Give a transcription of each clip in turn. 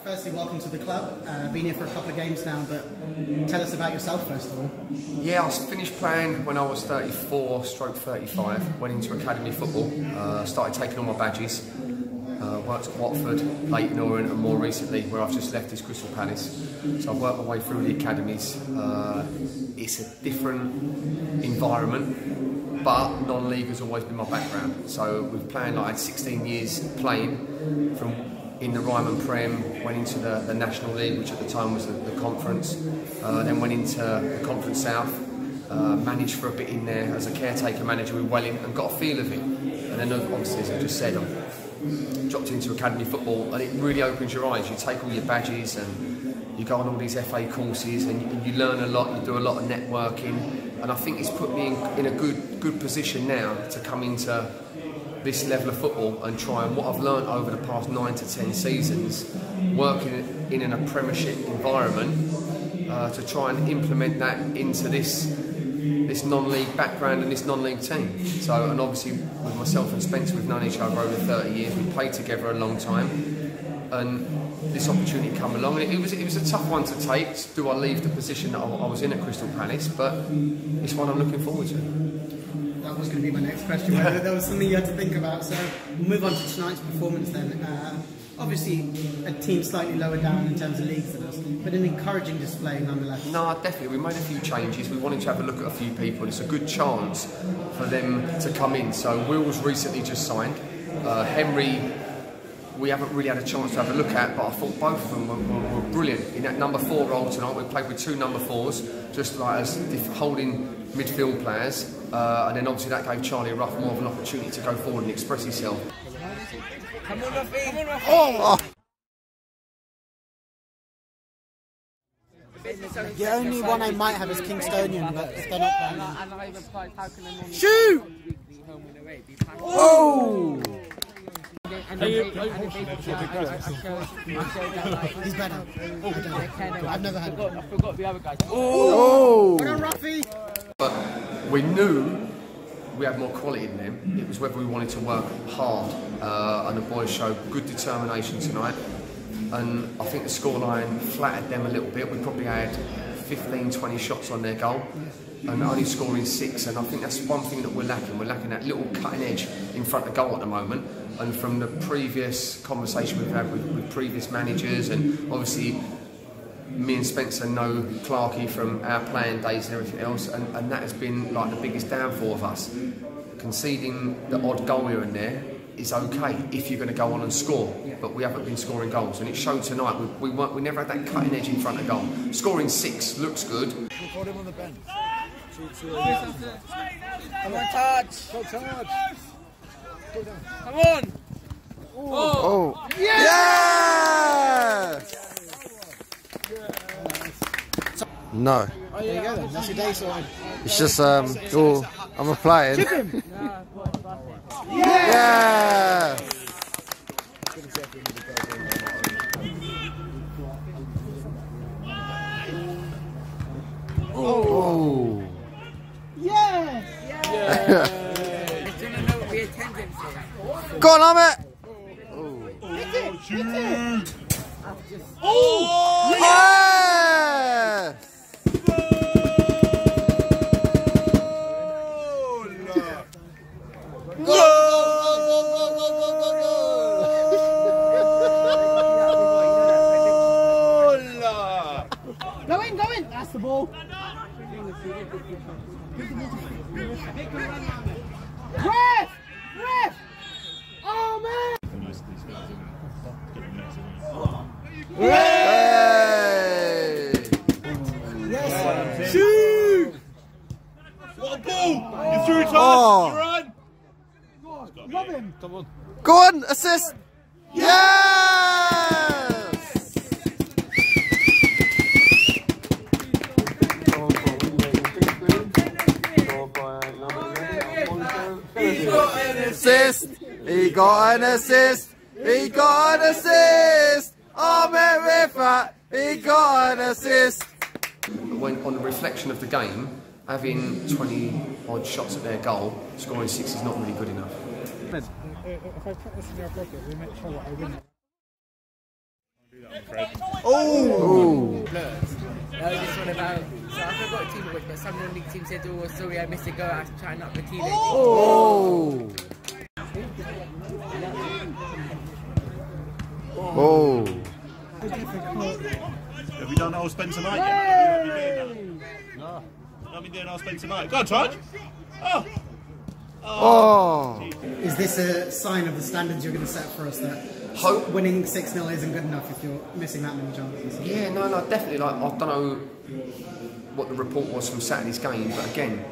Firstly, welcome to the club. Been here for a couple of games now, but tell us about yourself first of all. Yeah, I finished playing when I was 34/35, went into academy football, started taking all my badges, worked at Watford, Leighton Orient and more recently where I've just left is Crystal Palace. So I've worked my way through the academies. It's a different environment, but non-league has always been my background. So with playing, I had 16 years playing from in the Ryman Prem, went into the National League, which at the time was the conference, then went into the Conference South, managed for a bit in there as a caretaker manager with Welling and got a feel of it. And then obviously, as I just said, I dropped into academy football and it really opens your eyes. You take all your badges and you go on all these FA courses and you learn a lot, you do a lot of networking, and I think it's put me in a good position now to come into this level of football and try and what I've learned over the past 9 to 10 seasons working in a Premiership environment to try and implement that into this non-league background and this non-league team. So, and obviously with myself and Spencer, we've known each other over 30 years, we've played together a long time, and this opportunity come along, and it was a tough one to take. Do I leave the position that I was in at Crystal Palace? But it's one I'm looking forward to. That was going to be my next question, whether there was something you had to think about. So we'll move on to tonight's performance then. Obviously a team slightly lower down in terms of leagues than us, but an encouraging display nonetheless. No, definitely. We made a few changes. We wanted to have a look at a few people. It's a good chance for them to come in. So Will's recently just signed. Henry, we haven't really had a chance to have a look at, but I thought both of them were brilliant. In that number 4 role tonight, we played with 2 number 4s, just like us holding midfield players. And then obviously that gave Charlie Ruff more of an opportunity to go forward and express himself. Come on, Ruffy! Come on, Ruffy! Oh! The only one I might have is Kingstonian, but if they're not playing. Shoot! Oh! He's better. I've never had him. I forgot the other guys. Oh! Well done, Ruffy! But we knew we had more quality than them. It was whether we wanted to work hard, and the boys showed good determination tonight. And I think the scoreline flattered them a little bit. We probably had 15, 20 shots on their goal and only scoring 6. And I think that's one thing that we're lacking. We're lacking that little cutting edge in front of goal at the moment. And from the previous conversation we've had with previous managers, and obviously me and Spencer know Clarkey from our playing days and everything else, and that has been like the biggest downfall of us. Conceding the odd goal here and there is okay if you're going to go on and score, but we haven't been scoring goals, and it showed tonight. We never had that cutting edge in front of goal. Scoring 6 looks good. Put him on the bench. Come on, touch! Go touch! Come on! Oh! Yes! No. Oh, there you go then, that's your day sorted. It's just, oh, I'm applying. Chip him! Yeah! Oh! Yes! Go on, Ahmet! Hit it! Hit it! Oh! Yes! Go in! That's the ball. Ref! Ref! Oh man! Hey! Yes! Shoot! What a ball! You threw it hard! Oh. You run! Love him! Come on. Go on, assist! Yes! He got an Assist! He got an assist! He got an assist! Ahmet Rifat! He got an assist! When on the reflection of the game, having 20 odd shots at their goal, scoring 6 is not really good enough. If I put this in your pocket, we make sure that I win it. Oh! That was just one about. So I forgot what team it was, but some non-league team said, "Oh, sorry, I missed a goal. I was trying up the team." Oh! Oh! Have you done I'll spend tonight yet? No. I've been doing I'll spend tonight. Go on, Todd. Oh! Oh! Is this a sign of the standards you're going to set for us that winning 6-0 isn't good enough if you're missing that many chances? Yeah, no, definitely. Like, I don't know what the report was from Saturday's game, but again,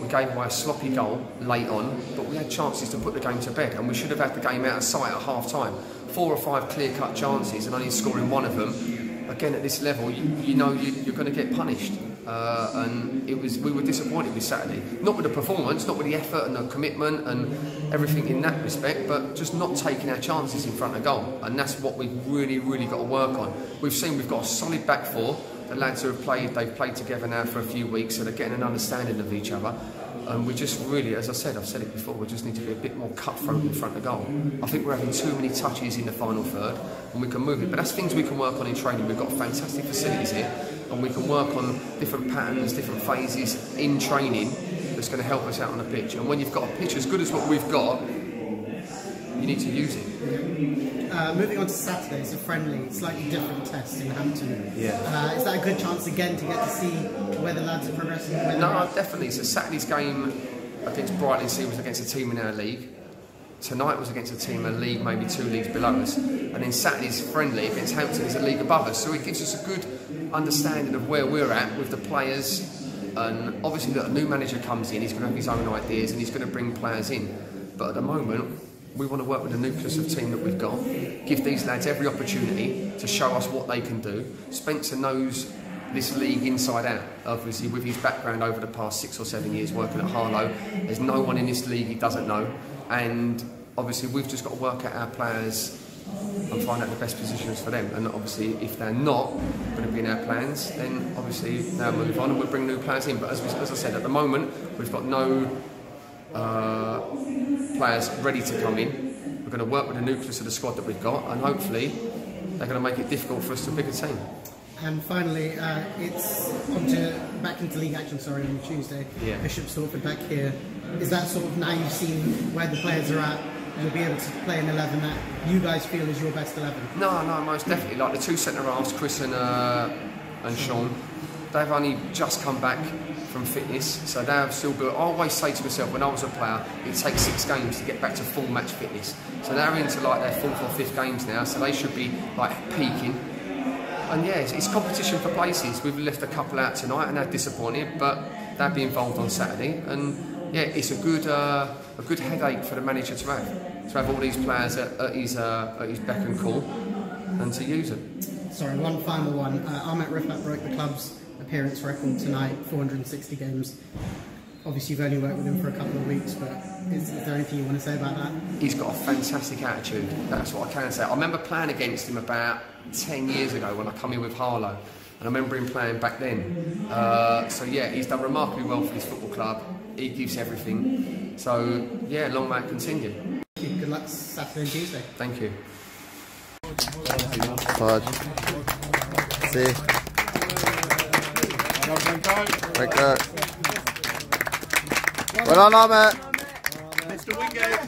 we gave away a sloppy goal late on, but we had chances to put the game to bed, and we should have had the game out of sight at half-time. 4 or 5 clear-cut chances and only scoring one of them. Again, at this level, you know you're going to get punished. And we were disappointed with Saturday. Not with the performance, not with the effort and the commitment and everything in that respect, but just not taking our chances in front of goal. And that's what we've really, really got to work on. We've seen we've got a solid back four. The lads who have played, they've played together now for a few weeks, so they're getting an understanding of each other. And we just really, as I said, I've said it before, we just need to be a bit more cutthroat in front of goal. I think we're having too many touches in the final third, and we can move it. But that's things we can work on in training. We've got fantastic facilities here, and we can work on different patterns, different phases in training that's going to help us out on the pitch. And when you've got a pitch as good as what we've got, you need to use it. Moving on to Saturday, it's a friendly, slightly different test in Hampton. Yeah. Is that a good chance again to get to see where the lads are progressing? No, definitely. So Saturday's game against Brighton Sea was against a team in our league. Tonight was against a team in a league, maybe 2 leagues below us. And then Saturday's friendly against Hampton is a league above us. So it gives us a good understanding of where we're at with the players. And obviously, that a new manager comes in, he's going to have his own ideas and he's going to bring players in. But at the moment, we want to work with the nucleus of team that we've got, give these lads every opportunity to show us what they can do. Spencer knows this league inside out, obviously with his background over the past 6 or 7 years working at Harlow. There's no one in this league he doesn't know, and obviously we've just got to work out our players and find out the best positions for them. And obviously if they're not going to be in our plans, then obviously they'll move on and we'll bring new players in. But as I said, at the moment we've got no players ready to come in. We're going to work with the nucleus of the squad that we've got, and hopefully they're going to make it difficult for us to pick a team. And finally, it's back into league action, on Tuesday. Yeah. Bishop Stortford back here. Is that sort of, now you've seen where the players are at, you'll be able to play an 11 that you guys feel is your best 11? No, most definitely. Like the 2 centre-halves, Chris and Sean, they've only just come back from fitness, so they have still built. I always say to myself, when I was a player, it takes 6 games to get back to full match fitness. So they're into like their 4th or 5th games now, so they should be like peaking. And yeah, it's competition for places. We've left a couple out tonight, and they're disappointed, but they'll be involved on Saturday. And yeah, it's a good headache for the manager to have all these players at his beck and call, and to use them. Sorry, one final one. Ahmet Rifat broke the club's appearance record tonight, 460 games. Obviously you've only worked with him for a couple of weeks, but is there anything you want to say about that? He's got a fantastic attitude, that's what I can say. I remember playing against him about 10 years ago when I come in with Harlow, and I remember him playing back then. So yeah, he's done remarkably well for his football club. He gives everything. So yeah, long may it continue. Thank you. Good luck Saturday and Tuesday. Thank you. Hard. See. Like that. Well done, Ahmet. Mr. Wingate.